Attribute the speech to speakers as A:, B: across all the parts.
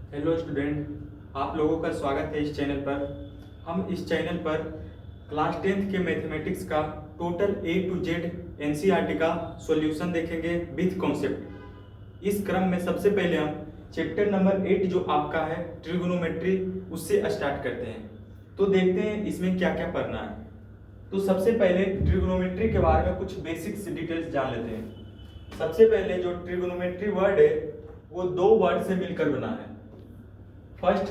A: Hello student, आप लोगों का स्वागत है इस चैनल पर। हम इस चैनल पर क्लास 10th के मैथमेटिक्स का total A to Z NCERT का सॉल्यूशन देखेंगे विथ कॉन्सेप्ट। इस क्रम में सबसे पहले हम चैप्टर नंबर 8 जो आपका है ट्रिगोनोमेट्री, उससे स्टार्ट करते हैं। तो देखते हैं इसमें क्या क्या पढ़ना है। तो सबसे पहले ट्रिगोनोमेट्री के बारे में कुछ बेसिक्स डिटेल्स जान लेते हैं। सबसे पहले जो ट्रिगोनोमेट्री वर्ड है वो दो वर्ड से मिलकर बना है। फर्स्ट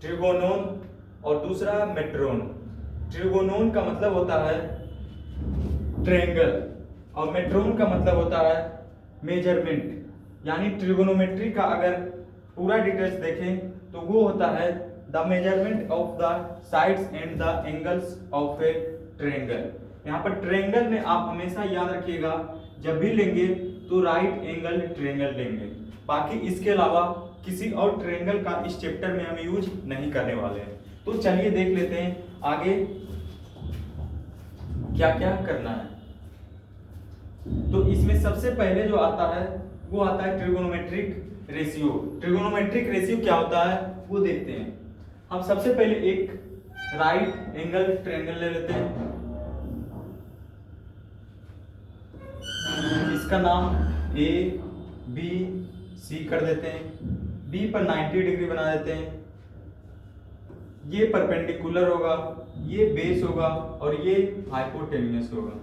A: ट्रिगोनोन और दूसरा मेट्रोन। ट्रिगोनोन का मतलब होता है ट्रायंगल और मेट्रोन का मतलब होता है मेजरमेंट। यानी ट्रिगोनोमेट्री का अगर पूरा डिटेल्स देखें तो वो होता है the measurement of the sides and the angles of A triangle. यहाँ पर ट्रायंगल में आप हमेशा याद रखिएगा, जब भी लेंगे तो राइट एंगल ट्रायंगल लेंगे। बाकी इसके अलावा किसी और ट्रायंगल का इस चैप्टर में हम यूज नहीं करने वाले हैं। तो चलिए देख लेते हैं आगे क्या क्या करना है। तो इसमें सबसे पहले जो आता है वो आता है ट्रिगोनोमेट्रिक रेशियो। ट्रिगोनोमेट्रिक रेशियो क्या होता है वो देखते हैं। हम सबसे पहले एक राइट एंगल ट्रायंगल ले लेते हैं। इसका नाम ए बी सी कर देते हैं। बी पर 90 डिग्री बना देते हैं। ये परपेंडिकुलर होगा, ये बेस होगा और ये हाइपोटेन्यूस होगा।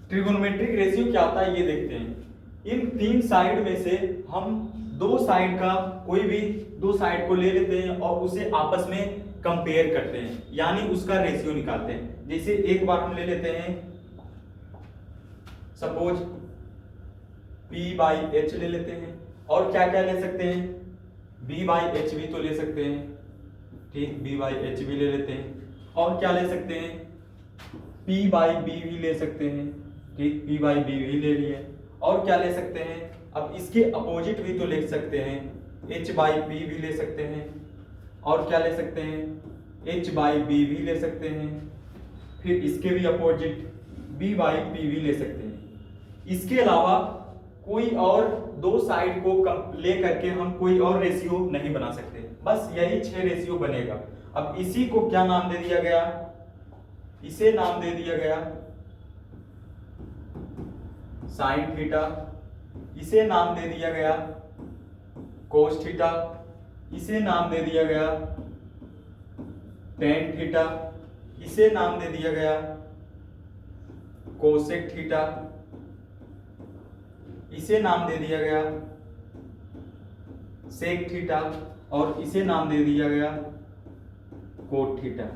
A: ट्रिगोनोमेट्रिक रेशियो क्या होता है ये देखते हैं। इन तीन साइड में से हम दो साइड का कोई भी दो साइड को ले लेते हैं और उसे आपस में कंपेयर करते हैं, यानी उसका रेशियो निकालते हैं। जैसे एक बार हम ले लेते हैं, सपोज P/H ले लेते हैं। और क्या क्या ले सकते हैं, B/H भी तो ले सकते हैं, ठीक, B/H भी ले लेते हैं। और क्या ले सकते हैं, P/B भी ले सकते हैं, ठीक, P/B भी ले लिए। और क्या ले सकते हैं, अब इसके अपोजिट भी तो लिख सकते हैं, H/P भी ले सकते हैं। और क्या ले सकते हैं, H/B भी ले सकते हैं। फिर इसके भी अपोजिट B/P भी ले सकते हैं। इसके अलावा कोई और दो साइड को ले करके हम कोई और रेशियो नहीं बना सकते, बस यही 6 रेशियो बनेगा। अब इसी को क्या नाम दे दिया गया, इसे नाम दे दिया गया साइन थीटा, इसे नाम दे दिया गया कोस थीटा, इसे नाम दे दिया गया टेन थीटा, इसे नाम दे दिया गया कोसेक थीटा, इसे नाम दे दिया गया सेक थीटा और इसे नाम दे दिया गया कोट थीटा।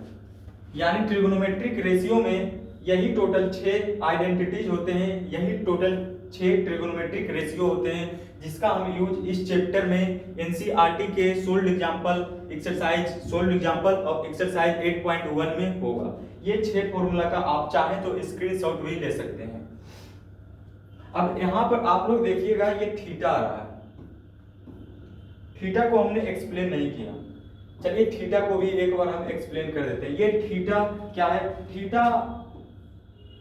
A: यानी ट्रिगोनोमेट्रिक रेशियो में यही टोटल 6 आइडेंटिटीज होते हैं, यही टोटल 6 ट्रिगोनोमेट्रिक रेशियो होते हैं, जिसका हम यूज इस चैप्टर में एनसीईआरटी के sold example exercise sold example और एक्सरसाइज 8.1 में होगा। ये 6 फॉर्मूला का आप चाहें तो स्क्रीनशॉट भी ले सकते हैं। अब यहां पर आप लोग देखिएगा, ये थीटा आ रहा है। थीटा को हमने एक्सप्लेन नहीं किया, चलिए थीटा को भी एक बार हम एक्सप्लेन कर देते हैं। ये थीटा क्या है, थीटा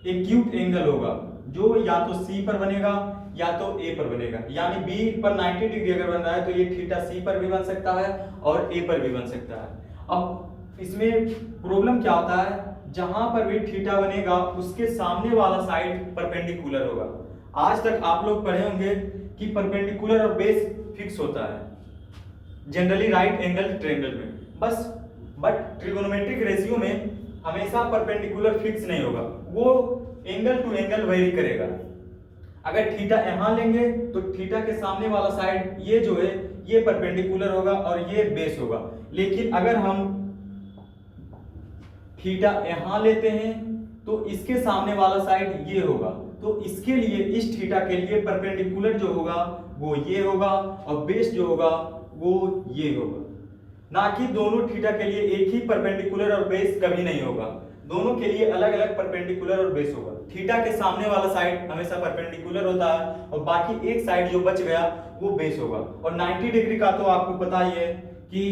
A: एक्यूट एंगल होगा जो या तो सी पर बनेगा या तो ए पर बनेगा। यानी बी पर 90 डिग्री अगर बन रहा है तो ये थीटा सी पर भी बन सकता है और ए पर भी बन सकता है। अब इसमें प्रॉब्लम क्या होता है, जहां पर भी थीटा बनेगा उसके सामने वाला साइड परपेंडिकुलर होगा। आज तक आप लोग पढ़े होंगे कि परपेंडिकुलर और बेस फिक्स होता है जनरली राइट एंगल ट्रायंगल में, बस बट ट्रिगोनोमेट्रिक रेशियो में हमेशा परपेंडिकुलर फिक्स नहीं होगा, वो एंगल टू एंगल वेरी करेगा। अगर थीटा यहां लेंगे तो थीटा के सामने वाला साइड ये जो है ये परपेंडिकुलर होगा और ये बेस होगा। लेकिन अगर हम थीटा यहां लेते हैं तो इसके सामने वाला साइड ये होगा, तो इसके लिए इस थीटा के लिए परपेंडिकुलर जो होगा वो ये होगा और बेस जो होगा वो ये होगा। ना कि दोनों थीटा के लिए एक ही परपेंडिकुलर और बेस कभी नहीं होगा, दोनों के लिए अलग अलग परपेंडिकुलर और बेस होगा। थीटा के सामने वाला साइड हमेशा परपेंडिकुलर होता है और बाकी एक साइड जो बच गया वो बेस होगा। और 90 डिग्री का तो आपको पता ही है कि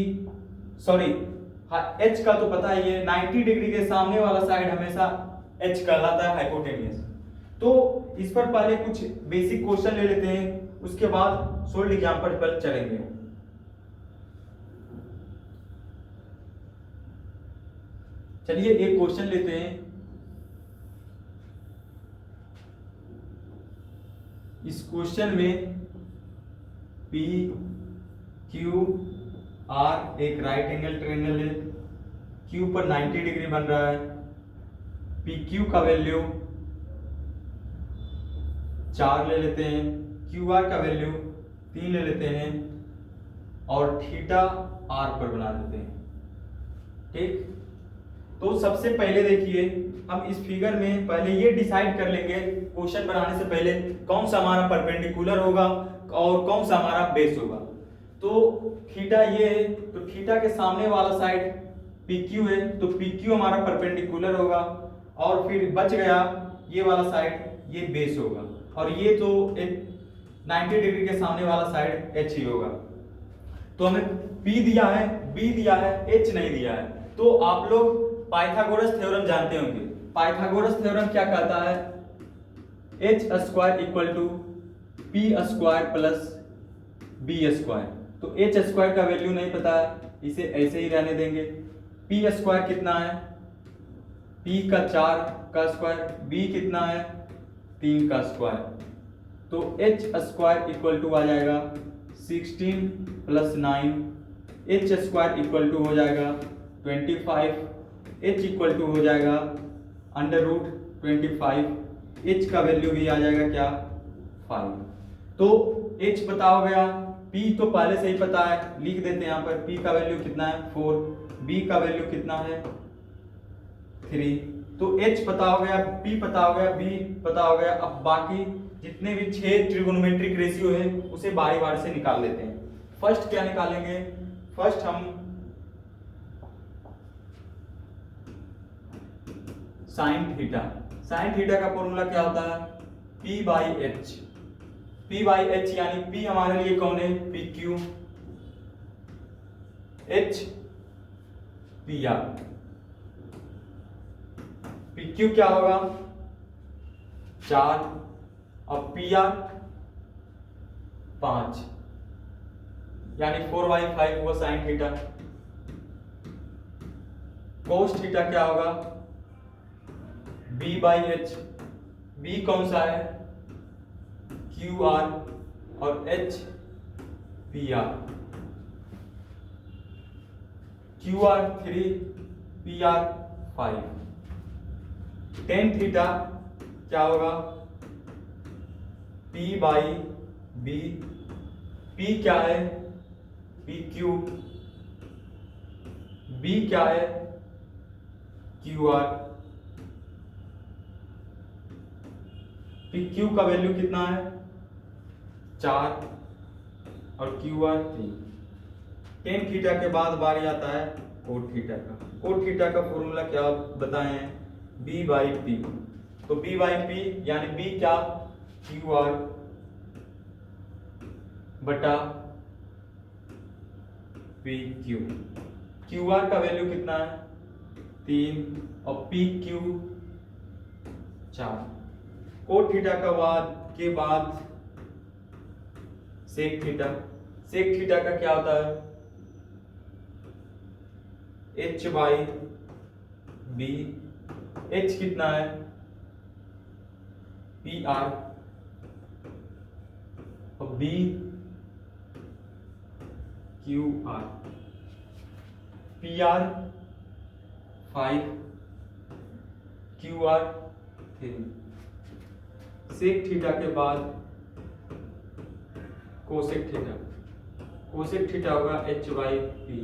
A: सॉरी एच का तो पता ही है, 90 डिग्री के सामने वाला साइड हमेशा एच कहलाता है, हाइपोटेन्यूस। तो इस पर पहले कुछ बेसिक क्वेश्चन ले लेते हैं, उसके बाद सोल्ड एग्जांपल पर चलेंगे। चलिए एक क्वेश्चन लेते हैं। इस क्वेश्चन में पी क्यू आर एक राइट एंगल ट्रायंगल है, क्यू पर 90 डिग्री बन रहा है, पी क्यू का वैल्यू 4 ले लेते हैं, क्यू आर का वैल्यू 3 ले लेते हैं और थीटा आर पर बना देते हैं। ठीक, तो सबसे पहले देखिए हम इस फिगर में पहले ये डिसाइड कर लेंगे क्वेश्चन बनाने से पहले कौन सा हमारा परपेंडिकुलर होगा और कौन सा हमारा बेस होगा। तो थीटा ये है, तो थीटा के सामने वाला साइड पी क्यू है, तो पी क्यू हमारा परपेंडिकुलर होगा और फिर बच गया ये वाला साइड, ये बेस होगा और ये तो 90 डिग्री के सामने वाला साइड एच ही होगा। तो हमें P दिया है, B दिया है, H नहीं दिया है। तो आप लोग पाइथागोरस थ्योरम जानते होंगे। पाइथागोरस थ्योरम क्या कहता है? h square equal to P square plus B square. तो h स्क्वायर का वैल्यू नहीं पता है, इसे ऐसे ही रहने देंगे। p स्क्वायर कितना है? p का 4 का स्क्वायर, b कितना है? 3 का स्क्वायर। तो h स्क्वायर इक्वल टू आ जाएगा 16 plus 9, h square equal to हो जाएगा 25, h इक्वल टू हो जाएगा अंडर रूट 25, h का वैल्यू भी आ जाएगा क्या? 5। तो h पता हो गया, p तो पहले से ही पता है, लिख देते हैं यहाँ पर। p का वैल्यू कितना है? 4, b का वैल्यू कितना है? 3। तो h पता हो गया, p पता हो गया, b पता हो गया। अब बाकी जितने भी 6 ट्रिगोनोमेट्रिक रेशियो है उसे बारी बारी से निकाल लेते हैं। फर्स्ट क्या निकालेंगे? फर्स्ट हम साइन थीटा। साइन थीटा का फॉर्मूला क्या होता है? P by H. P by H यानी P हमारे लिए कौन है? P Q, H P R. P Q क्या होगा? 4 और पी आर 5 यानी 4/5 हुआ साइन थीटा। कोस थीटा क्या होगा? b by H. b कौन सा है? क्यू आर और h P R. Q R 3, P R 5। Tan theta क्या होगा? p by b। p क्या है? P Q. b क्या है? Q R. पी क्यू का वैल्यू कितना है? 4 और क्यू आर 3। टेन थीटा के बाद बारी आता है कोट थीटा का। कोट थीटा का फॉर्मूला क्या बताएं? b by P. तो b बाई पी यानी b क्या? क्यू आर बटा पी क्यू। क्यू आर का वैल्यू कितना है? 3 और पी क्यू 4। कोट थीटा के बाद सेक थीटा। सेक थीटा का क्या होता है? h by B. h कितना है? पी आर और b Q R. P R 5, Q R 3। Sec theta के बाद कोसेक थीटा। कोसेक थीटा होगा h बाई पी।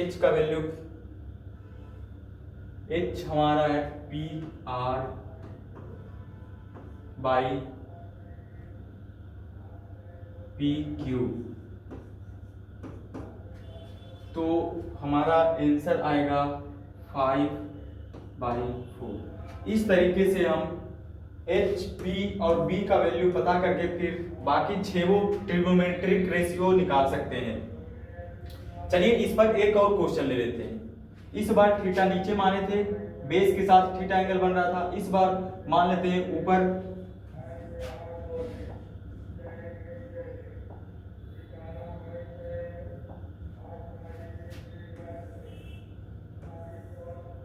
A: h का वैल्यू, h हमारा है P R by P Q. तो हमारा आंसर आएगा 5/4। इस तरीके से हम h, p और b का वैल्यू पता करके फिर बाकी 6 ट्रिगोनोमेट्रिक रेशियो निकाल सकते हैं। चलिए इस पर एक और क्वेश्चन ले लेते हैं। इस बार थीटा नीचे माने थे, बेस के साथ थीटा एंगल बन रहा था। इस बार मान लेते हैं ऊपर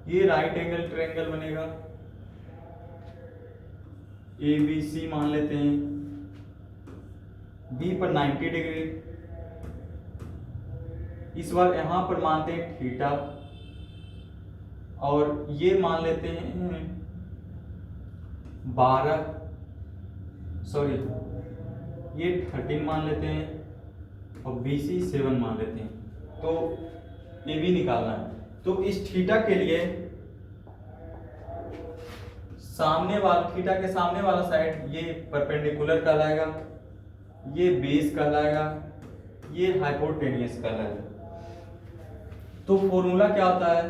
A: ये राइट एंगल ट्रायंगल बनेगा, ABC मान लेते हैं, बी पर 90 डिग्री, इस बार यहां पर मानते हैं थीटा, और ये मान लेते हैं 12, सॉरी ये 13 मान लेते हैं, और BC 7 मान लेते हैं। तो ये भी निकालना है। तो इस थीटा के लिए सामने वाला, थीटा के सामने वाला साइड ये परपेंडिकुलर कहलाएगा, ये बेस कहलाएगा, ये हाइपोटेनियस कहलाएगा। तो फॉर्मूला क्या होता है,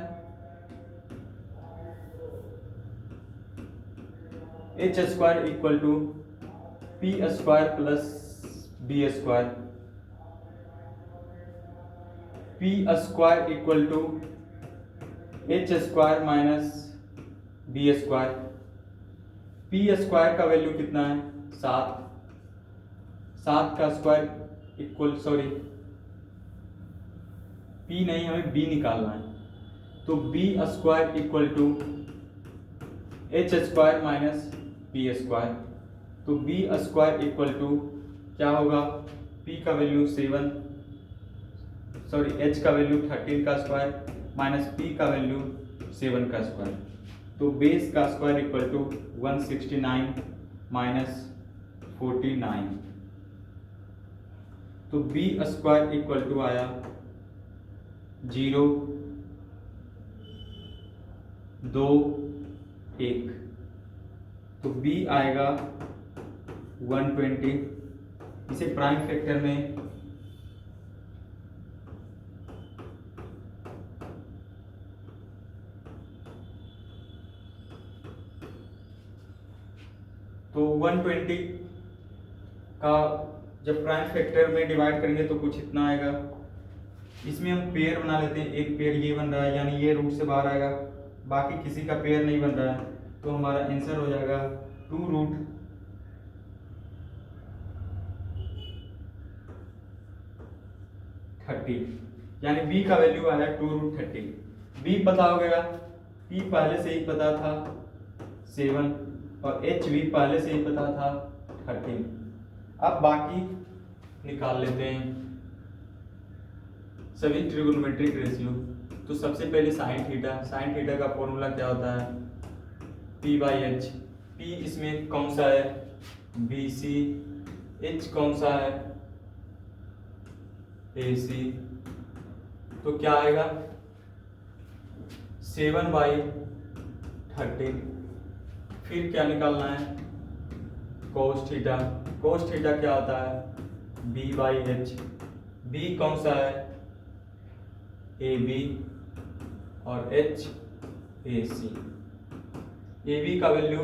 A: h square equal to P square plus B square, P square equal to H square minus B square. P square का वैल्यू कितना है 7, 7 का स्क्वायर इक्वल, सॉरी पी नहीं, हमें बी निकालना है। तो B square equal to H square minus B square. तो बी स्क्वायर इक्वल टू क्या होगा, पी का वैल्यू 7, सॉरी एच का वैल्यू 13 का स्क्वायर माइनस पी का वैल्यू 7 का स्क्वायर। तो बेस का स्क्वायर इक्वल टू 169 माइनस 49। तो बी स्क्वायर इक्वल टू आया 0, 2, 1। तो बी आएगा 120। इसे प्राइम फैक्टर में तो 120 का जब प्राइम फैक्टर में डिवाइड करेंगे तो कुछ इतना आएगा। इसमें हम पेयर बना लेते हैं, एक पेयर ये बन रहा है, यानी ये रूट से बाहर आएगा, बाकी किसी का पेयर नहीं बन रहा है। तो हमारा आंसर हो जाएगा 2 रूट 30, यानी b का वैल्यू आया 2 रूट 30। b पता हो गया, p पहले से ही पता था 7, और h भी पहले से ही पता था 13। अब बाकी निकाल लेते हैं सभी ट्रिगोनोमेट्रिक रेशियो। तो सबसे पहले साइन थीटा का फॉर्मूला क्या होता है, p/h। p इसमें कौन सा है, BC, h कौन सा है, AC। तो क्या आएगा 7/13। फिर क्या निकालना है, cos थीटा। cos थीटा क्या होता है, B/h। b कौन सा है, AB, और h AC। AB का वैल्यू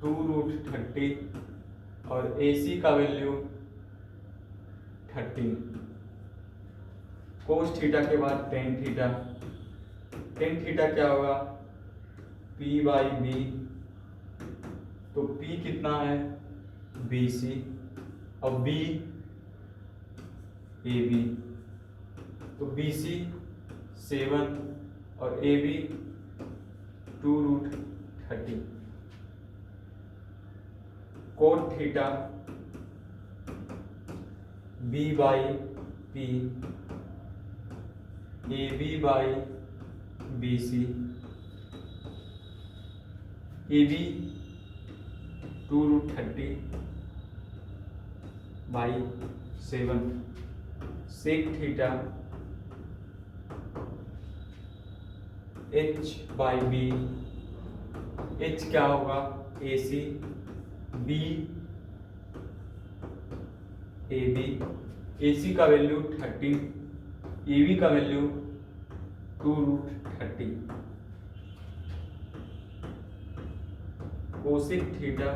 A: 2 रूट 30 और AC का वैल्यू 13। cos थीटा के बाद tan थीटा। tan थीटा क्या होगा, P/B। तो P कितना है, BC, और B AB। तो BC 7 और AB 2 root 30। cot theta B/P, AB/BC। AB 2 root 30/7। sec theta H/B। H क्या होगा, AC, B AB। AC का वैल्यू 13, AB का वैल्यू 2 root 30। Cosec theta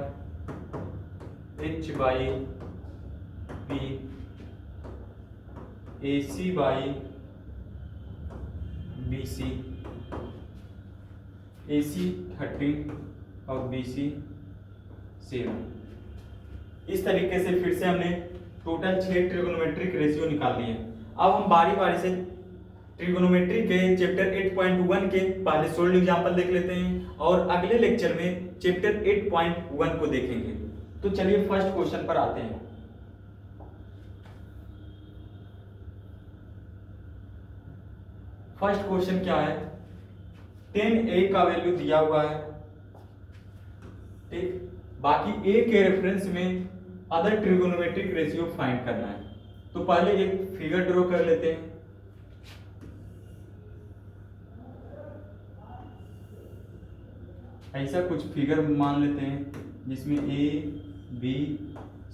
A: H/P, AC/BC। AC 13 और BC 7। इस तरीके से फिर से हमने टोटल 6 ट्रिगोनोमेट्रिक रेशियो निकाल लिए। अब हम बारी बारी से ट्रिगोनोमेट्री के चैप्टर 8.1 के पहले सोल्ड एग्जांपल देख लेते हैं और अगले लेक्चर में चैप्टर 8.1 को देखेंगे। तो चलिए फर्स्ट क्वेश्चन पर आते हैं। फर्स्ट क्वेश्चन क्या है, 10a का वैल्यू दिया हुआ है, ठीक, बाकी a के रेफरेंस में अदर ट्रिगोनोमेट्रिक रेशियो फाइंड करना है। तो पहले एक फिगर ड्रॉ कर लेते हैं। ऐसा कुछ फिगर मान लेते हैं जिसमें a b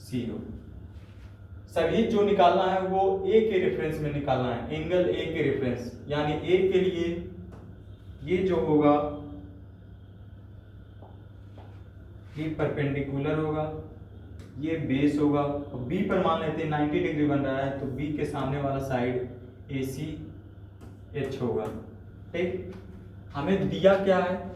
A: c हो। सभी जो निकालना है वो a के रेफरेंस में निकालना है, एंगल a के रेफरेंस, यानी a के लिए ये जो होगा ये परपेंडिकुलर होगा, ये बेस होगा, और b पर मान लेते हैं 90 डिग्री बन रहा है, तो b के सामने वाला साइड AC H होगा, ठीक। हमें दिया क्या है,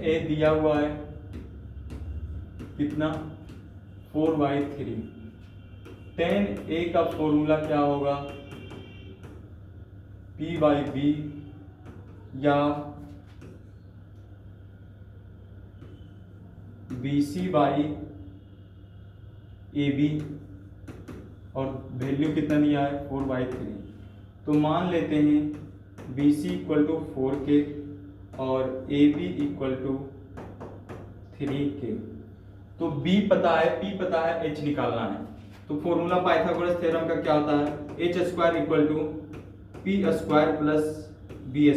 A: a दिया हुआ है कितना, 4/3। 10a का फॉर्मूला क्या होगा, P/B या BC/AB, और वैल्यू कितना दिया है 4/3। तो मान लेते हैं BC = 4K और AB = 3K। तो B पता है, P पता है, H निकालना है। तो फॉर्मूला पाइथागोरस थ्योरम का क्या होता है, H² = P² + B²।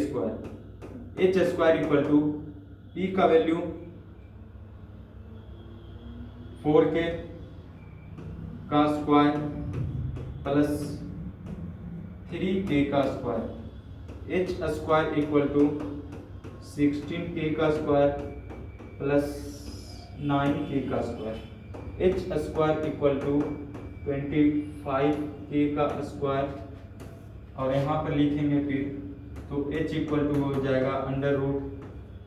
A: H² P का वैल्यू 4K का स्क्वायर प्लस 3K का स्क्वायर। H² = 16K का स्क्वायर प्लस 9K का स्क्वायर। H² = 25K का स्क्वायर, और यहाँ पर लिखेंगे फिर तो H = हो जाएगा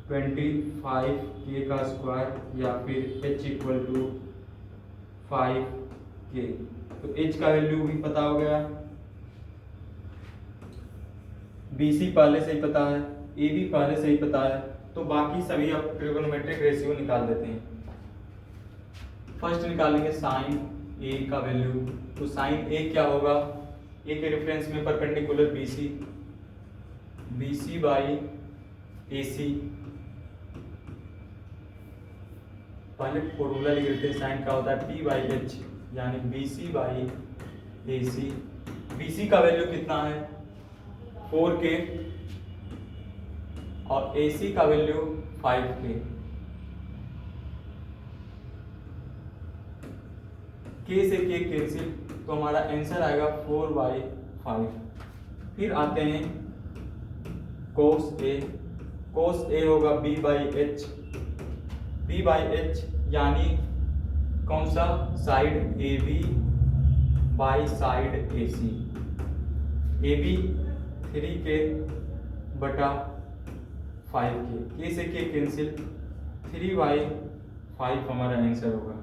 A: √25K का स्क्वायर या फिर H = 5K। तो H का वैल्यू भी पता हो गया, BC पहले से ही पता है, AB पहले से ही पता है, तो बाकी सभी अब ट्रिगोनोमेट्रिक रेशियो निकाल देते हैं। फर्स्ट निकालेंगे साइन A का वैल्यू। तो साइन A क्या होगा, A के रेफरेंस में परपेंडिकुलर BC, BC/AC। पहले फॉर्मूला लिख लेते हैं, साइन का होता है P/H, यानी BC/AC। BC का वैल्यू कितना है 4K और AC का वैल्यू 5K। K से K कैंसिल, तो हमारा आंसर आएगा 4/5। फिर आते हैं cos A। cos A होगा B/H, B/H यानी कौन सा, side AB by side AC। AB 3K बटा 5K, K से K कैंसिल, 3/5 हमारा आंसर होगा।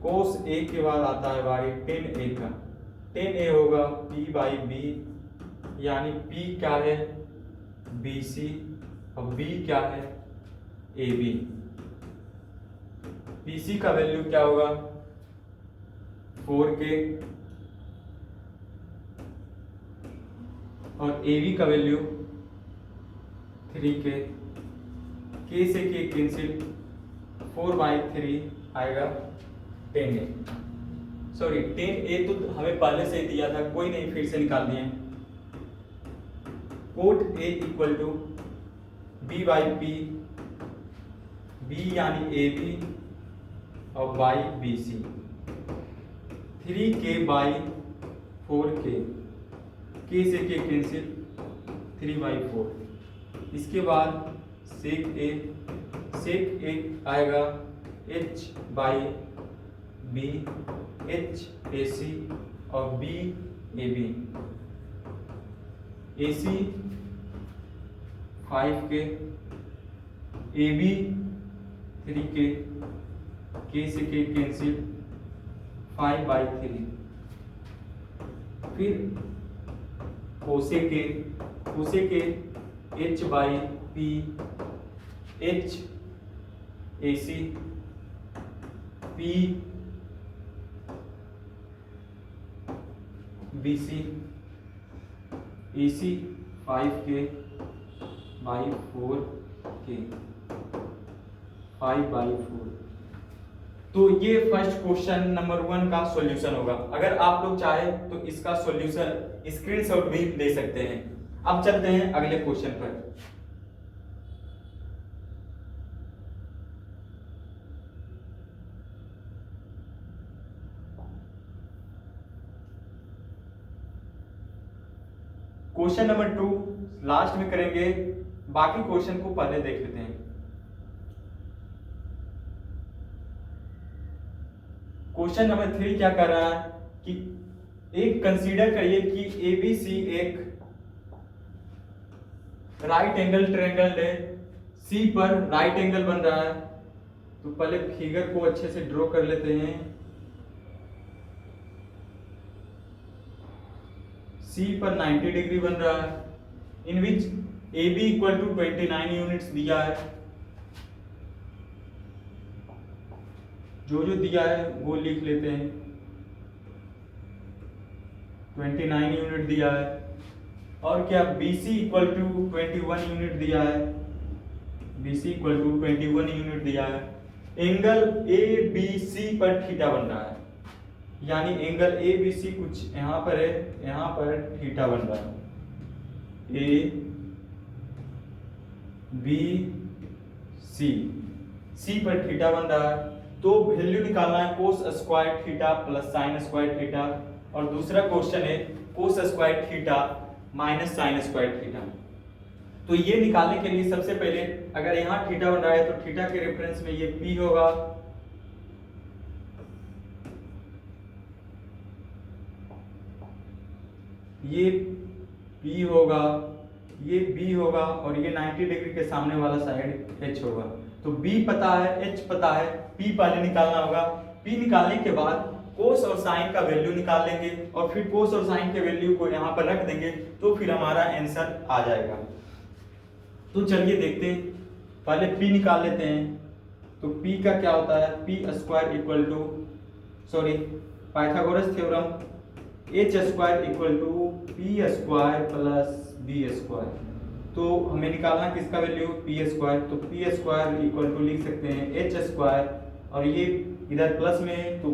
A: cos A के बाद आता है भाई 10A का। 10A होगा P/B, यानी P क्या है BC और B क्या है AB। BC का वैल्यू क्या होगा 4K और AB का वैल्यू 3K। K से K कैंसिल, 4/3 आएगा 10A। सॉरी 10A तो हमें पहले से ही दिया था, कोई नहीं, फिर से निकाल दिए। cot A = B/P, B यानी AB और बाई BC, 3K/4K, K से K कैंसिल, 3/4। इसके बाद sec A आएगा H/B, HAC और BAB। AC 5K A B 3k, k से k कैंसिल 5/3, फिर cosec h/p h ac p bc ac 5k/4k 5/4। तो ये फर्स्ट क्वेश्चन नंबर 1 का सॉल्यूशन होगा। अगर आप लोग चाहे तो इसका सॉल्यूशन स्क्रीनशॉट भी ले सकते हैं। अब चलते हैं अगले क्वेश्चन पर। क्वेश्चन नंबर 2 लास्ट में करेंगे, बाकी क्वेश्चन को पहले देख लेते हैं। क्वेश्चन नंबर 3 क्या कर रहा है कि एक कंसीडर करिए कि एबीसी एक राइट एंगल ट्रायंगल है, सी पर राइट एंगल बन रहा है। तो पहले फिगर को अच्छे से ड्रॉ कर लेते हैं। सी पर 90 डिग्री बन रहा है, in which A B equal to 29 units दिया है। जो दिया है वो लिख लेते हैं। 29 यूनिट दिया है, और क्या BC इक्वल टू 21 यूनिट दिया है। BC इक्वल टू 21 यूनिट दिया है। एंगल ABC पर थीटा बन रहा है, यानी एंगल ABC कुछ यहाँ पर है, यहाँ पर थीटा बन रहा है। ABC पर थीटा बन रहा है, तो वैल्यू निकालना है cos square theta plus sine square theta, और दूसरा क्वेश्चन है cos square theta minus sine square theta. तो ये निकालने के लिए सबसे पहले अगर यहाँ थीटा बन रहा है तो थीटा के रेफरेंस में ये P होगा, ये P होगा, ये B होगा, और ये 90 डिग्री के सामने वाला साइड H होगा। तो B पता है, H पता है, P पहले निकालना होगा। P निकालने के बाद कोस और साइन का वैल्यू निकाल लेंगे, और फिर कोस और साइन के वैल्यू को यहाँ पर रख देंगे, तो फिर हमारा आंसर आ जाएगा। तो चलिए देखते हैं, पहले P निकाल लेते हैं। तो P का क्या होता है, P square equal to, sorry Pythagoras theorem, H square equal to P square plus B square. तो हमें निकालना किसका वैल्यू, P स्क्वायर। तो P स्क्वायर इक्वल टू लिख सकते हैं H स्क्वायर, और ये इधर प्लस में है तो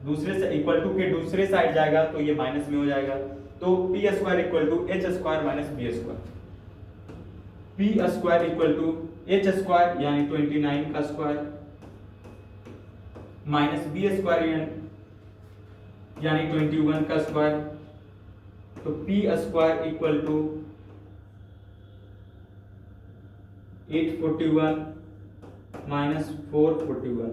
A: दूसरे से इक्वल टू के दूसरे साइड जाएगा तो ये माइनस में हो जाएगा। तो P square equal to H स्क्वायर minus B square. P square equal to H square यानी 29 का स्क्वायर माइनस B स्क्वायर यानी 21 का स्क्वायर। तो P square equal to 841 minus 441।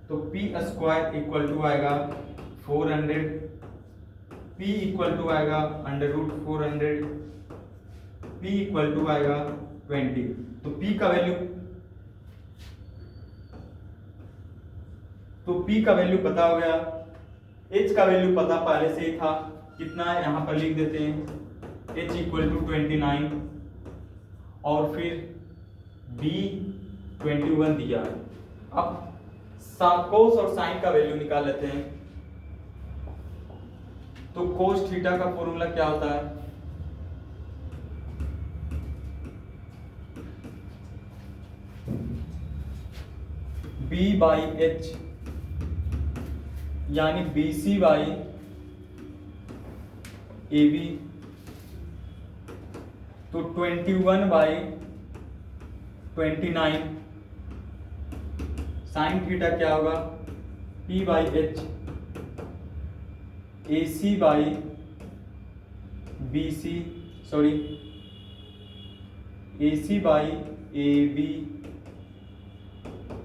A: तो P स्क्वायर इक्वल टू आएगा 400, P इक्वल टू आएगा under root 400, P equal to आएगा 20। तो P का वैल्यू पता हो गया, H का वैल्यू पता पहले से ही था, कितना है यहाँ पर लिख देते हैं, H इक्वल टू 29, और फिर B 21 दिया है। अब कोस और साइन का वैल्यू निकाल लेते हैं। तो कोस थीटा का फॉर्मूला क्या होता है, B/H यानी BC/AB। तो 21/29 साइन थीटा क्या होगा, P/H AC/BC, सॉरी AC/AB।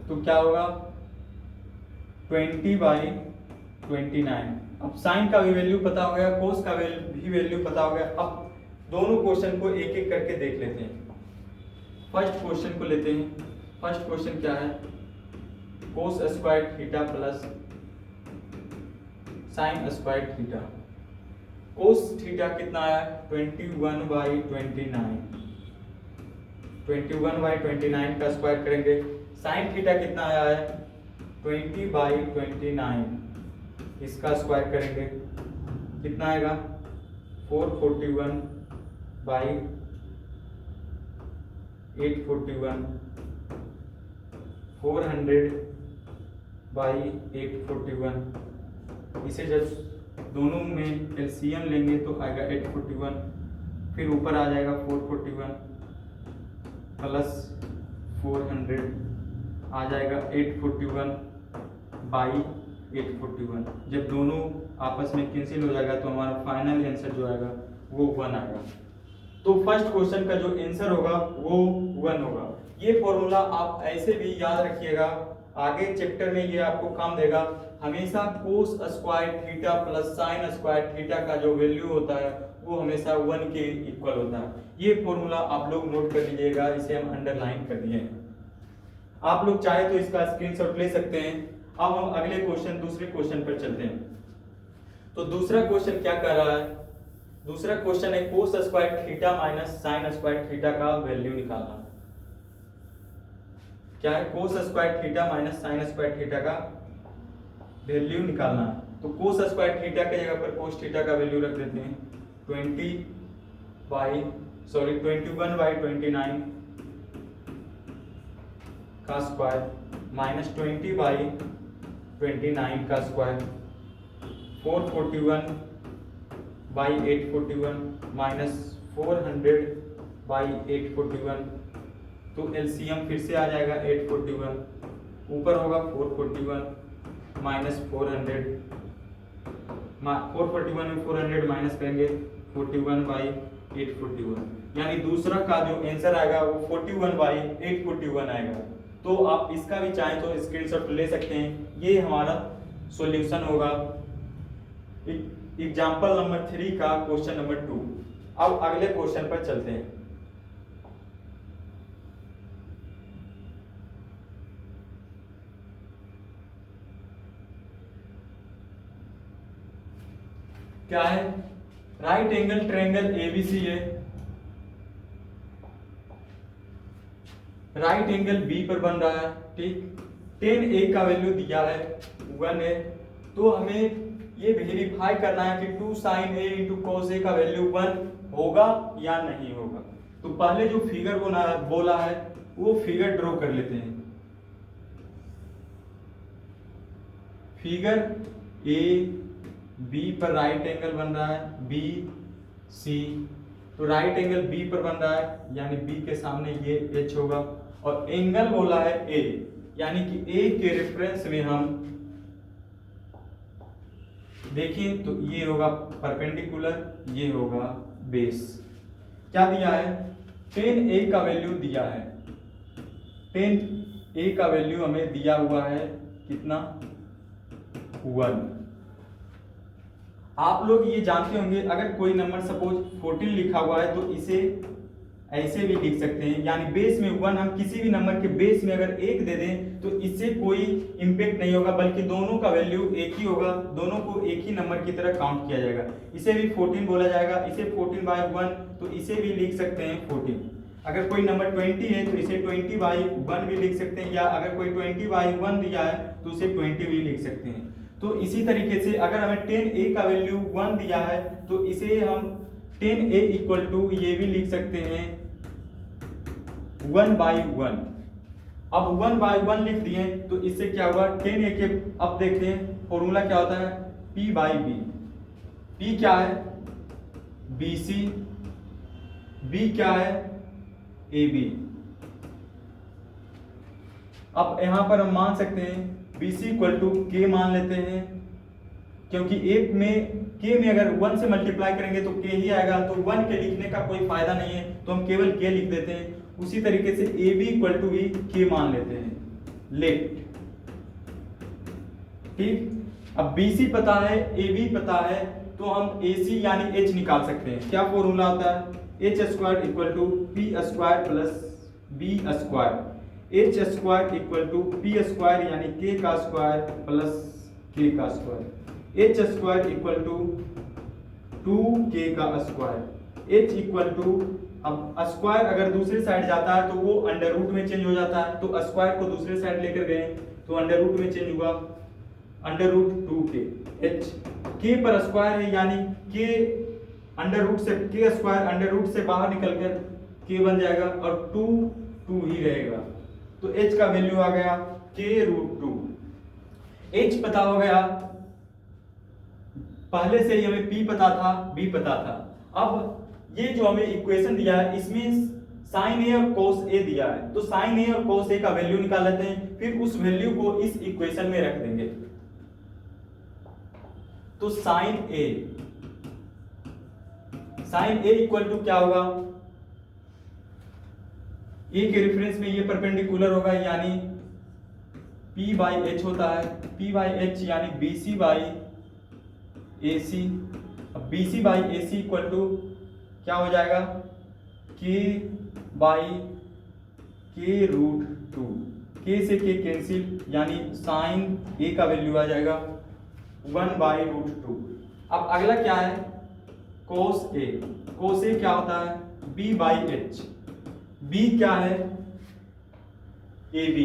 A: तो क्या होगा 20/29। अब साइन का भी वैल्यू पता हो गया, कोस का भी वैल्यू पता हो गया। अब दोनों क्वेश्चन को एक एक करके देख लेते हैं। फर्स्ट क्वेश्चन को लेते हैं। फर्स्ट क्वेश्चन क्या है, cos square theta plus sine square theta. Cos theta कितना आया, 21/29, 21/29 का स्क्वायर करेंगे। साइन थीटा कितना आया है, 20/29, इसका स्क्वायर करेंगे, कितना आएगा 441/841, 400/841। इसे जब दोनों में एलसीएम लेंगे तो आएगा 841, फिर ऊपर आ जाएगा 441 प्लस 400 आ जाएगा 841/841। जब दोनों आपस में कैंसिल हो जाएगा तो हमारा फाइनल आंसर जो आएगा वो 1 आएगा। तो फर्स्ट क्वेश्चन का जो आंसर होगा वो 1 होगा। ये फॉर्मूला आप ऐसे भी याद रखिएगा, आगे चैप्टर में ये आपको काम देगा। हमेशा cos square theta plus sine square theta का जो वैल्यू होता है वो हमेशा 1 के इक्वल होता है। ये फॉर्मूला आप लोग नोट कर लीजिएगा, इसे हम अंडरलाइन कर दिए हैं। आप लोग चाहे तो इसका स्क्रीनशॉट ले सकते हैं। अब हम अगले क्वेश्चन, दूसरे क्वेश्चन पर चलते हैं। तो दूसरा क्वेश्चन क्या कर रहा है, दूसरा क्वेश्चन है cos square theta minus sine square theta का वैल्यू निकालना। क्या है, cos square theta minus sine square theta का वैल्यू निकालना है। तो कोस स्क्वायर थीटा की जगह पर कोस थीटा का वैल्यू रख देते हैं 21/29 का स्क्वायर माइनस 20/29 का स्क्वायर, 441/841 माइनस 400/841। तो एलसीएम फिर से आ जाएगा 841, ऊपर होगा 441 माइनस 400, 441 में 400 माइनस करेंगे 41/841, यानी दूसरा का जो आंसर आएगा वो 41/841 आएगा। तो आप इसका भी चाहें तो स्क्रीनशॉट ले सकते हैं। ये हमारा सॉल्यूशन होगा एग्जाम्पल नंबर 3 का क्वेश्चन नंबर 2। अब अगले क्वेश्चन पर चलते हैं। क्या है, राइट एंगल ट्रायंगल एबीसी है, राइट एंगल बी पर बन रहा है, ठीक। tan a का वैल्यू दिया है 1 है, तो हमें ये वेरीफाई करना है कि 2 sin a into cos a का वैल्यू 1 होगा या नहीं होगा। तो पहले जो फिगर बोला है वो फिगर ड्रॉ कर लेते हैं। फिगर ए बी पर राइट एंगल बन रहा है, बी सी, तो राइट एंगल बी पर बन रहा है यानी बी के सामने ये एच होगा, और एंगल बोला है ए, यानी कि ए के रेफरेंस में हम देखें तो ये होगा परपेंडिकुलर, ये होगा बेस। क्या दिया है, tan a का वैल्यू दिया है, tan a का वैल्यू हमें दिया हुआ है कितना, 1। आप लोग ये जानते होंगे अगर कोई नंबर सपोज 14 लिखा हुआ है तो इसे ऐसे भी लिख सकते हैं, यानी बेस में 1, हम किसी भी नंबर के बेस में अगर 1 दे दें तो इससे कोई इंपैक्ट नहीं होगा, बल्कि दोनों का वैल्यू एक ही होगा, दोनों को एक ही नंबर की तरह काउंट किया जाएगा। इसे भी 14 बोला जाएगा, इसे 14/1, तो इसे भी लिख सकते हैं 14। अगर कोई नंबर 20 है तो इसे 20/1 भी लिख सकते हैं, या अगर कोई 20/1 दिया है तो उसे 20 भी लिख सकते हैं। तो इसी तरीके से अगर हमें tan a का वैल्यू 1 दिया है तो इसे हम tan a इक्वल टू ये भी लिख सकते हैं 1/1। अब 1/1 लिख दिए तो इससे क्या हुआ, tan a के अब देखते हैं फॉर्मूला क्या होता है, p/b। p क्या है, bc, b क्या है, ab। अब यहां पर हम मान सकते हैं BC इक्वल टू के मान लेते हैं, क्योंकि एक में के में अगर 1 से मल्टीप्लाई करेंगे तो के ही आएगा, तो 1 के लिखने का कोई फायदा नहीं है, तो हम केवल के लिख देते हैं। उसी तरीके से AB इक्वल टू भी के मान लेते हैं, लेट, ठीक। अब BC पता है, AB पता है, तो हम AC यानी H निकाल सकते हैं। क्या फॉर्मूला होता है, H² equal to P² plus B square, H square equal to P square यानी के का स्क्वायर प्लस के का square, H square equal to 2k का स्क्वायर, एच इक्वल टू, अब स्क्वायर अगर दूसरी साइड जाता है तो वो अंडर रूट में चेंज हो जाता है, तो स्क्वायर को दूसरी साइड लेकर गए तो अंडर रूट में चेंज हुआ, अंडर रूट 2k, एच के पर स्क्वायर है यानी के अंडर रूट से, के स्क्वायर अंडर रूट से बाहर निकलकर के बन जाएगा और 2 ही रहेगा, तो h का वैल्यू आ गया k रूट 2। h पता हो गया, पहले से ही हमें p पता था, b पता था। अब ये जो हमें इक्वेशन दिया है इसमें साइन ए और कोस ए दिया है, तो साइन ए और कोस ए का वैल्यू निकाल लेते हैं, फिर उस वैल्यू को इस इक्वेशन में रख देंगे। तो साइन ए इक्वल टू क्या होगा, ए के रेफरेंस में ये परपेंडिकुलर होगा यानी p बाई एच होता है, p बाई एच यानी BC बाई AC, अब BC by AC equal to क्या हो जाएगा, k by k root 2, k से k कैंसिल यानी साइन a का वैल्यू आ जाएगा 1 बाई रूट 2। अब अगला क्या है, कोस a, कोस a क्या होता है b बाई h, b क्या है AB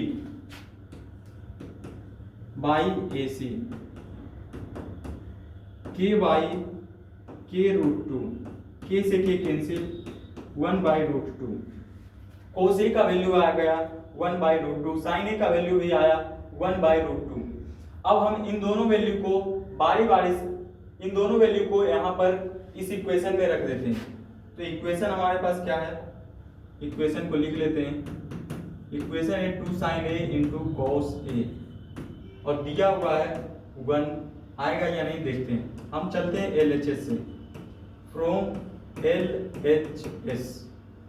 A: by AC, k by k root 2, k से k cancel 1 by root 2, cos a का वैल्यू आ गया 1 बाई रूट 2, साइन a का वैल्यू भी आया 1 बाई रूट 2। अब हम इन दोनों वैल्यू को बारी बारी से, इन दोनों वैल्यू को यहाँ पर इस इक्वेशन में रख देते हैं। तो इक्वेशन हमारे पास क्या है, इक्वेशन को लिख लेते हैं, इक्वेशन है 2 sign A into cos A, और दिया हुआ है 1, आएगा या नहीं देखते हैं। हम चलते हैं LHS से, फ्रॉम LHS,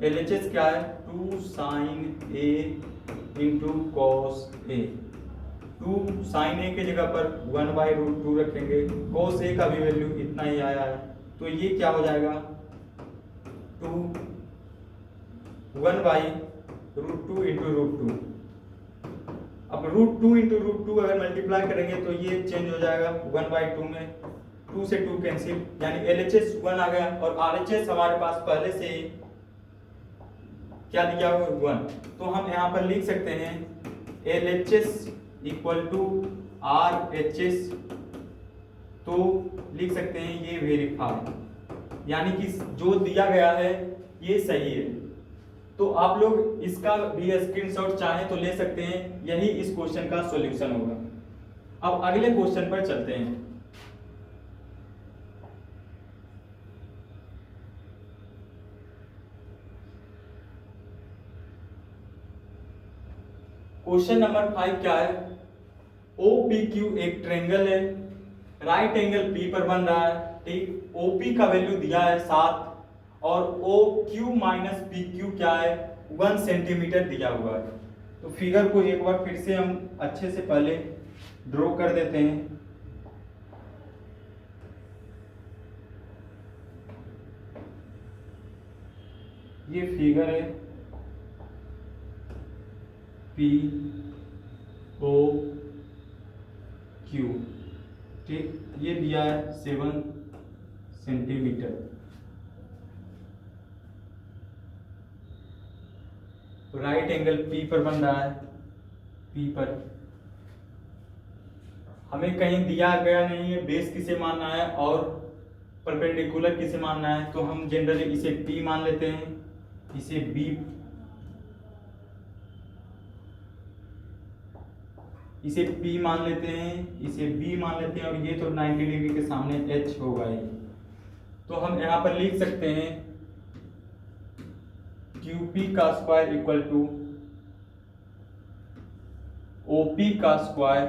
A: LHS क्या है 2 sign A into cos A, 2 sign ए के जगह पर 1 बाई रूट 2 रखेंगे, कॉस ए का भी वैल्यू इतना ही आया है, तो ये क्या हो जाएगा 1 बाई रूट 2 इंटू रूट 2। अब रूट 2 इंटू रूट 2 अगर मल्टीप्लाई करेंगे तो ये चेंज हो जाएगा 1 बाई 2 में, 2 से 2 कैंसिल यानी LHS 1 आ गया, और RHS हमारे पास पहले से ही क्या दिया हुआ 1, तो हम यहाँ पर लिख सकते हैं LHS इक्वल टू RHS, तो लिख सकते हैं ये वेरीफाई, यानी कि जो दिया गया है ये सही है। तो आप लोग इसका भी स्क्रीनशॉट चाहें तो ले सकते हैं, यही इस क्वेश्चन का सॉल्यूशन होगा। अब अगले क्वेश्चन पर चलते हैं। क्वेश्चन नंबर 5 क्या है, OPQ एक ट्रायंगल है, राइट एंगल P पर बन रहा है, ठीक, OP का वैल्यू दिया है 7 और OQ माइनस PQ क्या है 1 सेंटीमीटर दिया हुआ है। तो फिगर को एक बार फिर से हम अच्छे से पहले ड्रॉ कर देते हैं। ये फिगर है POQ, ठीक, ये दिया है 7 सेंटीमीटर। राइट एंगल P पर बन रहा है, P पर हमें कहीं दिया गया नहीं है बेस किसे मानना है और परपेंडिकुलर किसे मानना है, तो हम जनरली इसे P मान लेते हैं, इसे B, इसे P मान लेते हैं, इसे B मान लेते हैं, और ये तो 90 डिग्री के सामने H होगा ही। तो हम यहाँ पर लिख सकते हैं QP का स्क्वायर इक्वल टू OP का स्क्वायर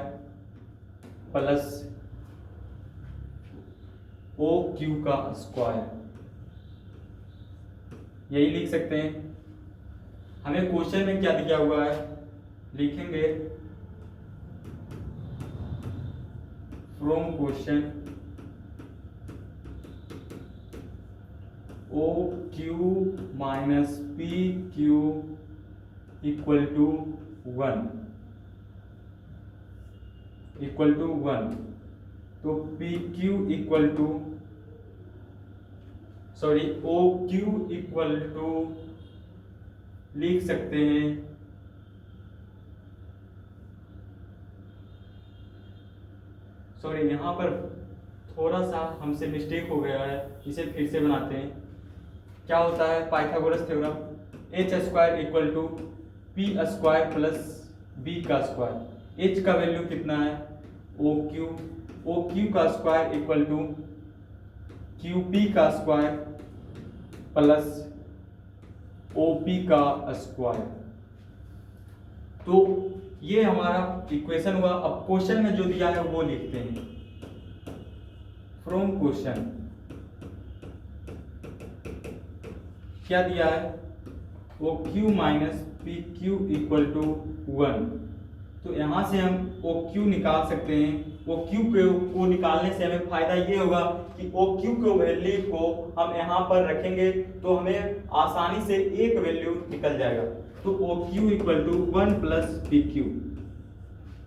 A: प्लस OQ का स्क्वायर, यही लिख सकते हैं। हमें क्वेश्चन में क्या दिया हुआ है, लिखेंगे from question OQ minus PQ equal to 1 तो P Q equal to O Q equal to लिख सकते हैं यहाँ पर थोड़ा सा हमसे मिस्टेक हो गया है, इसे फिर से बनाते हैं। क्या होता है Pythagoras theorem, H square equal to P square plus B का स्क्वायर। एच का वैल्यू कितना है ओ क्यू का square equal to Q P का स्क्वायर प्लस ओ पी का स्क्वायर। तो ये हमारा इक्वेशन हुआ। अब क्वेश्चन में जो दिया है वो लिखते हैं। फ्रॉम क्वेश्चन क्या दिया है, O Q minus P Q equal to 1। तो यहां से हम ओ क्यू निकाल सकते हैं। ओ क्यू को निकालने से हमें फायदा ये होगा कि ओ क्यू को वैल्यू को हम यहाँ पर रखेंगे तो हमें आसानी से एक वैल्यू निकल जाएगा। तो O Q equal to 1 plus P Q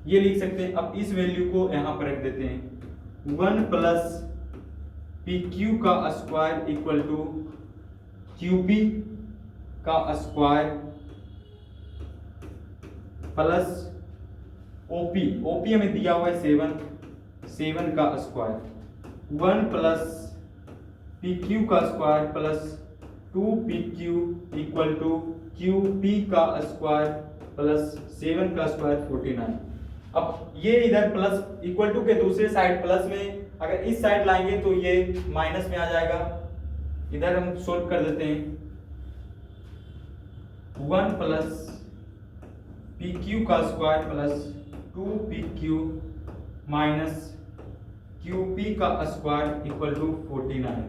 A: ये लिख सकते हैं। अब इस वैल्यू को यहाँ पर रख देते हैं 1 प्लस पी क्यू का square equal to Q P का स्क्वायर प्लस ओपी हमें दिया हुआ है 7 का स्क्वायर 1 प्लस पी क्यू का square plus 2 P Q equal to Q P का स्क्वायर प्लस 7 का स्क्वायर 49। अब ये इधर प्लस इक्वल टू के दूसरे साइड प्लस में, अगर इस साइड लाएंगे तो ये माइनस में आ जाएगा। इधर हम सोल्व कर देते हैं 1 प्लस पी क्यू का square plus 2 P Q minus Q P का स्क्वायर इक्वल टू 49।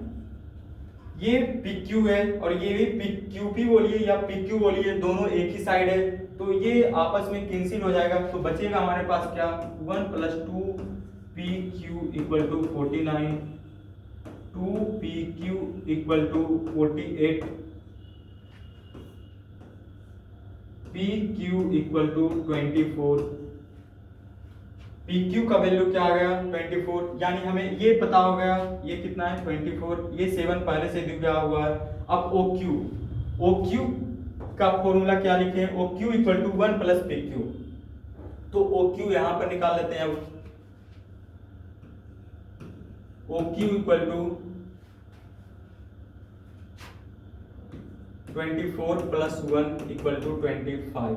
A: ये पी क्यू है और ये भी पी क्यू पी बोलिए या पी क्यू बोलिए, दोनों एक ही साइड है तो ये आपस में कैंसिल हो जाएगा। तो बचेगा हमारे पास क्या 1 plus 2 P Q equal to 49, 2 P Q equal to 48, P Q equal to 24। P Q का वैल्यू क्या आ गया 24, यानी हमें ये पता हो गया ये कितना है 24, ये 7 पहले से दिया हुआ है। अब ओ क्यू का फॉर्मूला क्या लिखे, O Q equal to 1 plus P Q. तो ओ क्यू यहां पर निकाल लेते हैं। अब O Q equal to 24 plus 1 equal to 25,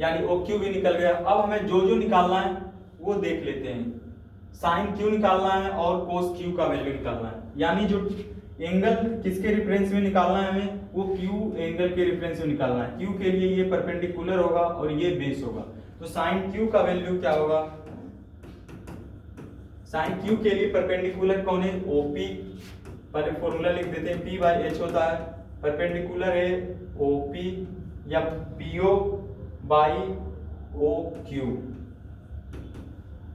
A: यानी ओ क्यू भी निकल गया। अब हमें जो निकालना है वो देख लेते हैं। साइन क्यू निकालना है और कोस क्यू का वैल्यू निकालना है, यानी जो एंगल किसके रिफरेंस में निकालना है हमें, वो क्यू एंगल के रिफरेंस में निकालना है। क्यू के लिए ये परपेंडिकुलर होगा और ये बेस होगा। तो साइन क्यू का वैल्यू क्या होगा, साइन क्यू के लिए परपेंडिकुलर कौन है ओपी, पहले फॉर्मूला लिख देते हैं पी बाई एच होता है, परपेंडिकुलर है ओपी या PO by O Q.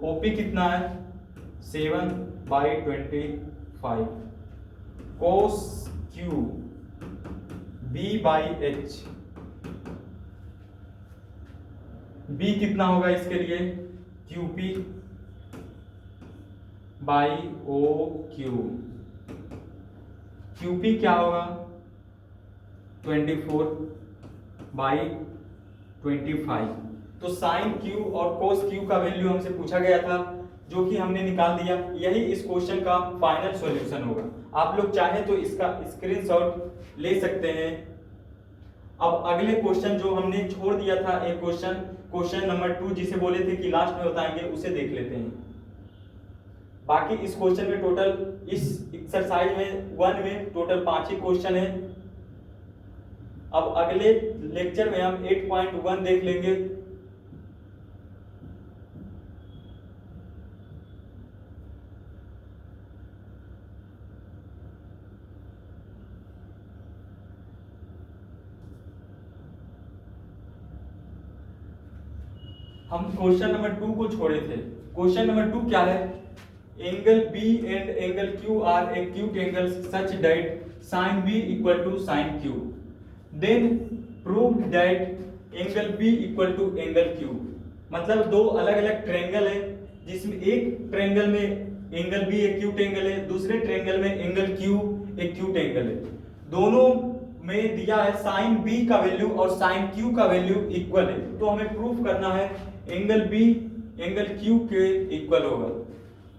A: OP कितना है 7 by 25, cos Q B by H, B कितना होगा इसके लिए QP by O Q. QP क्या होगा 24 बाई 25। तो साइन क्यू और कोस क्यू का वैल्यू हमसे पूछा गया था जो कि हमने निकाल दिया। यही इस क्वेश्चन का फाइनल सॉल्यूशन होगा। आप लोग चाहे तो इसका स्क्रीनशॉट ले सकते हैं। अब अगले क्वेश्चन जो हमने छोड़ दिया था एक क्वेश्चन नंबर 2 जिसे बोले थे कि लास्ट में बताएंगे, उसे देख लेते हैं। बाकी इस क्वेश्चन में टोटल इस एक्सरसाइज में 1 में टोटल 5 ही क्वेश्चन है। अब अगले लेक्चर में हम 8.1 देख लेंगे। हम क्वेश्चन नंबर 2 को छोड़े थे। क्वेश्चन नंबर 2 क्या है, angle B and angle Q are acute angles such that sin B equal to sin Q, then prove that angle B equal to angle Q, मतलब दो अलग अलग ट्रायंगल है जिसमें एक ट्रायंगल में एंगल बी एक्यूट एंगल है, दूसरे ट्रायंगल में एंगल क्यू एक्यूट एंगल है। दोनों में दिया है साइन बी का वैल्यू और साइन क्यू का वैल्यू इक्वल है, तो हमें प्रूफ करना है एंगल बी एंगल क्यू के इक्वल होगा।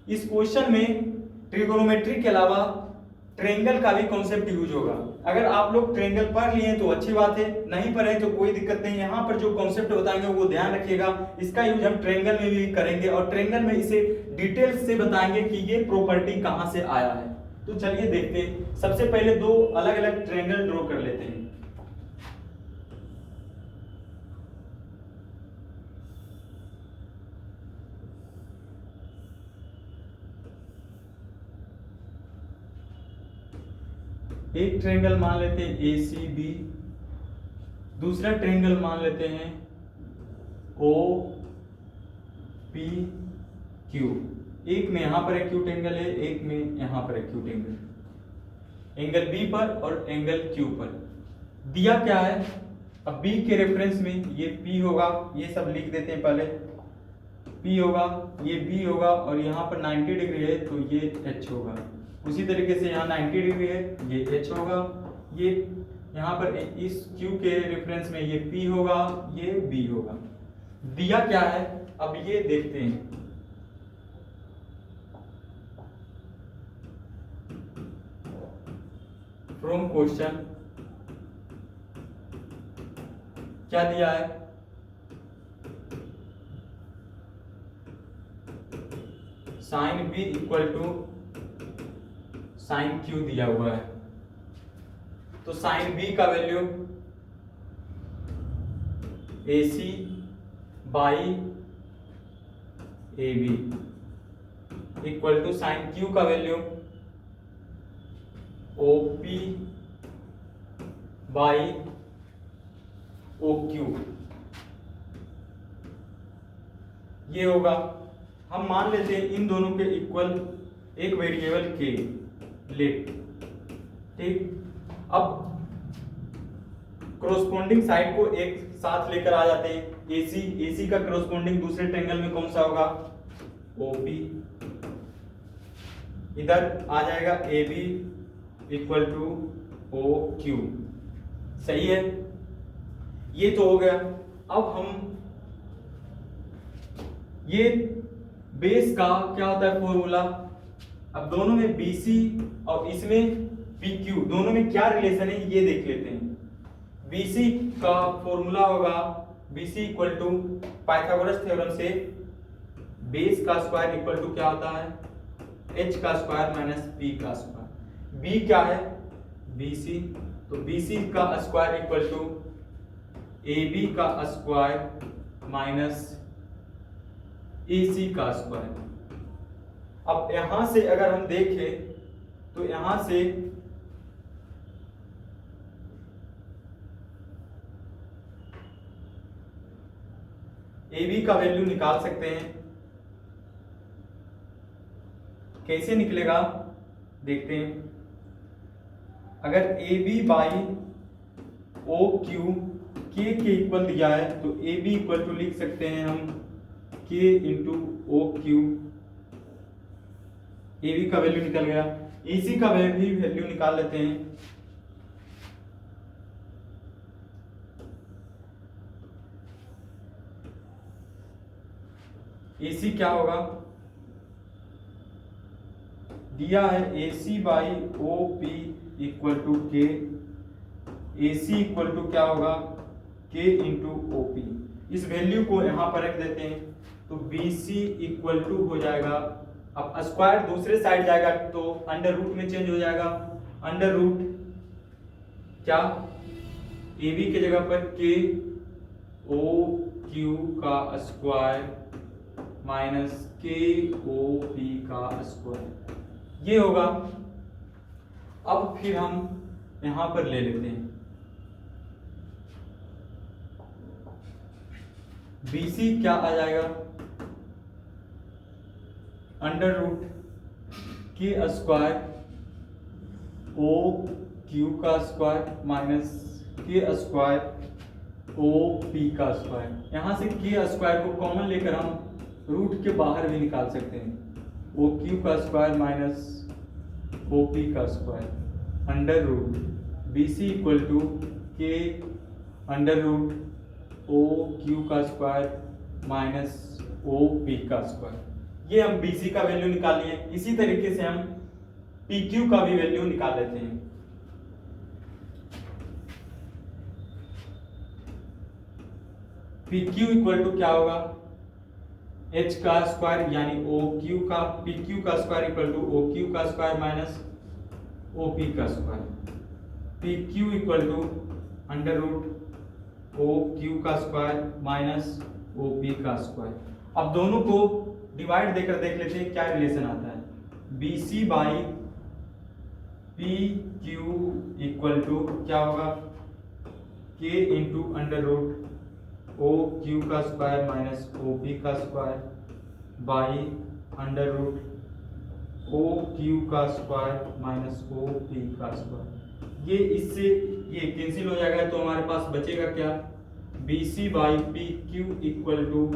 A: इस क्वेश्चन में ट्रिगोनोमेट्री के अलावा ट्रायंगल का भी कॉन्सेप्ट यूज होगा। अगर आप लोग ट्रायंगल पढ़ लिए तो अच्छी बात है, नहीं पढ़े तो कोई दिक्कत नहीं। यहाँ पर जो कॉन्सेप्ट बताएंगे वो ध्यान रखिएगा, इसका यूज हम ट्रायंगल में भी करेंगे और ट्रायंगल में इसे डिटेल्स से बताएंगे कि ये प्रॉपर्टी कहाँ से आया है। तो चलिए देखते हैं। सबसे पहले दो अलग अलग ट्रायंगल ड्रॉ कर लेते हैं। एक ट्रायंगल मान लेते हैं ACB, दूसरा ट्रायंगल मान लेते हैं OPQ। एक में यहां पर एक्यूट एंगल है, एक में यहां पर एक्यूट एंगल, एंगल B पर और एंगल Q पर। दिया क्या है, अब B के रेफरेंस में ये P होगा, ये सब लिख देते हैं पहले। P होगा, ये B होगा और यहाँ पर 90 डिग्री है तो ये H होगा। उसी तरीके से यहाँ 90 डिग्री है, ये H होगा। ये यहाँ पर इस Q के रेफरेंस में ये P होगा, ये B होगा। दिया क्या है, अब ये देखते हैं। फ्रॉम क्वेश्चन क्या दिया है, sine B equal to sine Q दिया हुआ है। तो साइन B का value AC by AB equal to sine Q का वैल्यू OP बाई OQ ये होगा। हम मान लेते हैं इन दोनों के इक्वल एक वेरिएबल के लेट, ठीक। अब क्रोस्पोंडिंग साइड को एक साथ लेकर आ जाते हैं। AC का क्रोस्पोंडिंग दूसरे ट्रायंगल में कौन सा होगा, OP। इधर आ जाएगा AB इक्वल टू OQ, सही है। ये तो हो गया। अब हम ये बेस का क्या होता है फॉर्मूला, अब दोनों में BC और इसमें PQ दोनों में क्या रिलेशन है ये देख लेते हैं। BC का फॉर्मूला होगा BC equal to Pythagoras theorem से बेस का स्क्वायर इक्वल टू क्या होता है, H का स्क्वायर माइनस P का स्क्वायर। B क्या है, BC, तो BC का स्क्वायर इक्वल टू AB का स्क्वायर माइनस AC का स्क्वायर। अब यहां से अगर हम देखें तो यहां से AB का वैल्यू निकाल सकते हैं। कैसे निकलेगा देखते हैं। अगर AB बाई OQ K के इक्वल दिया है तो AB इक्वल टू लिख सकते हैं हम K इंटू OQ। AB का वैल्यू निकल गया। AC का भी वैल्यू निकाल लेते हैं। AC क्या होगा, दिया है AC by OP equal to K। AC equal to क्या होगा, K इंटू OP। इस वैल्यू को यहां पर रख देते हैं तो BC इक्वल टू हो जाएगा, अब स्क्वायर दूसरे साइड जाएगा तो अंडर रूट में चेंज हो जाएगा। अंडर रूट क्या, AB के जगह पर K OQ का स्क्वायर माइनस KOP का स्क्वायर ये होगा। अब फिर हम यहां पर ले लेते हैं BC क्या आ जाएगा, अंडर रूट के स्क्वायर OQ का स्क्वायर माइनस के स्क्वायर ओ पी का स्क्वायर। यहाँ से के स्क्वायर को कॉमन लेकर हम रूट के बाहर भी निकाल सकते हैं, ओ क्यू का स्क्वायर माइनस ओ पी का square under root B C equal to K under root O Q का स्क्वायर माइनस ओ पी का स्क्वायर। ये हम बी सी का वैल्यू निकाल लिए। इसी तरीके से हम पी क्यू का भी वैल्यू निकाल लेते हैं। पी क्यू इक्वल टू क्या होगा, एच का स्क्वायर यानी ओ क्यू का, पी क्यू का square equal to O Q का स्क्वायर माइनस ओ पी का square. P Q equal to under root O Q का स्क्वायर माइनस ओ पी का स्क्वायर। अब दोनों को डिवाइड देकर देख लेते हैं क्या रिलेशन आता है। B C by P Q equal to क्या होगा, K into under root O Q का स्क्वायर माइनस ओ पी का square by under root O Q का स्क्वायर माइनस ओ पी का स्क्वायर। ये इससे ये कैंसिल हो जाएगा तो हमारे पास बचेगा क्या, B C by P Q equal to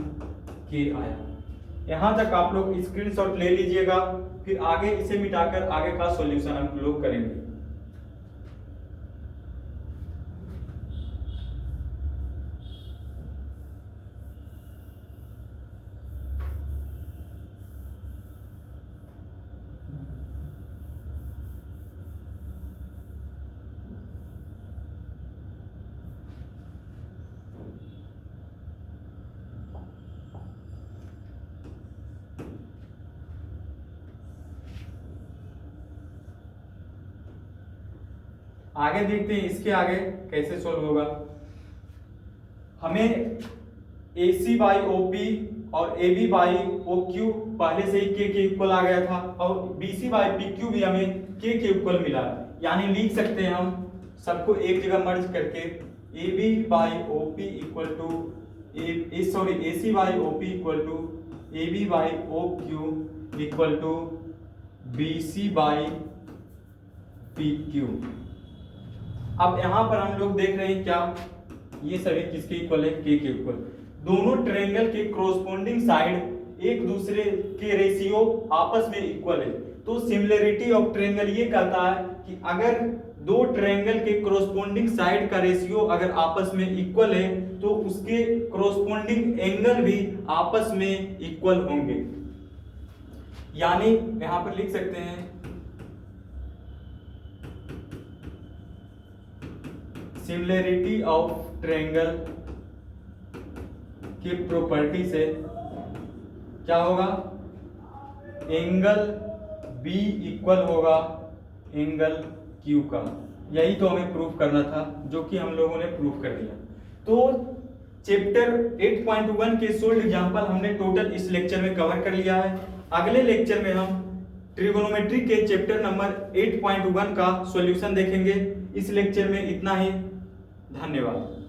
A: K आया। यहाँ तक आप लोग स्क्रीनशॉट ले लीजिएगा, फिर आगे इसे मिटाकर आगे का सॉल्यूशन हम लोग करेंगे। आगे देखते हैं इसके आगे कैसे सोल्व होगा। हमें ए सी बाई ओ पी और A B by O Q पहले से ही के इक्वल आ गया था, और B C by P Q भी हमें के इक्वल मिला, यानी लिख सकते हैं हम सबको एक जगह मर्ज करके A B by O P equal to A C by O P equal to A B by O Q equal to B C by P Q. अब यहाँ पर हम लोग देख रहे हैं क्या, ये सभी किसके इक्वल है, के इक्वल। दोनों ट्रायंगल के कोरोस्पोंडिंग साइड एक दूसरे के रेशियो आपस में इक्वल है। तो सिमिलरिटी ऑफ ट्रायंगल ये कहता है कि अगर दो ट्रायंगल के कोरोस्पोंडिंग साइड का रेशियो अगर आपस में इक्वल है तो उसके कोरोस्पोंडिंग एंगल भी आपस में इक्वल होंगे। यानी यहां पर लिख सकते हैं सिमिलरिटी ऑफ ट्रायंगल की प्रॉपर्टी से क्या होगा, एंगल बी इक्वल होगा एंगल क्यू का। यही तो हमें प्रूफ करना था, जो कि हम लोगों ने प्रूफ कर दिया। तो चैप्टर 8.1 के सोल्ड एग्जांपल हमने टोटल इस लेक्चर में कवर कर लिया है। अगले लेक्चर में हम ट्रिगोनोमेट्री के चैप्टर नंबर 8.1 का सॉल्यूशन देखेंगे। इस लेक्चर में इतना ही। धन्यवाद।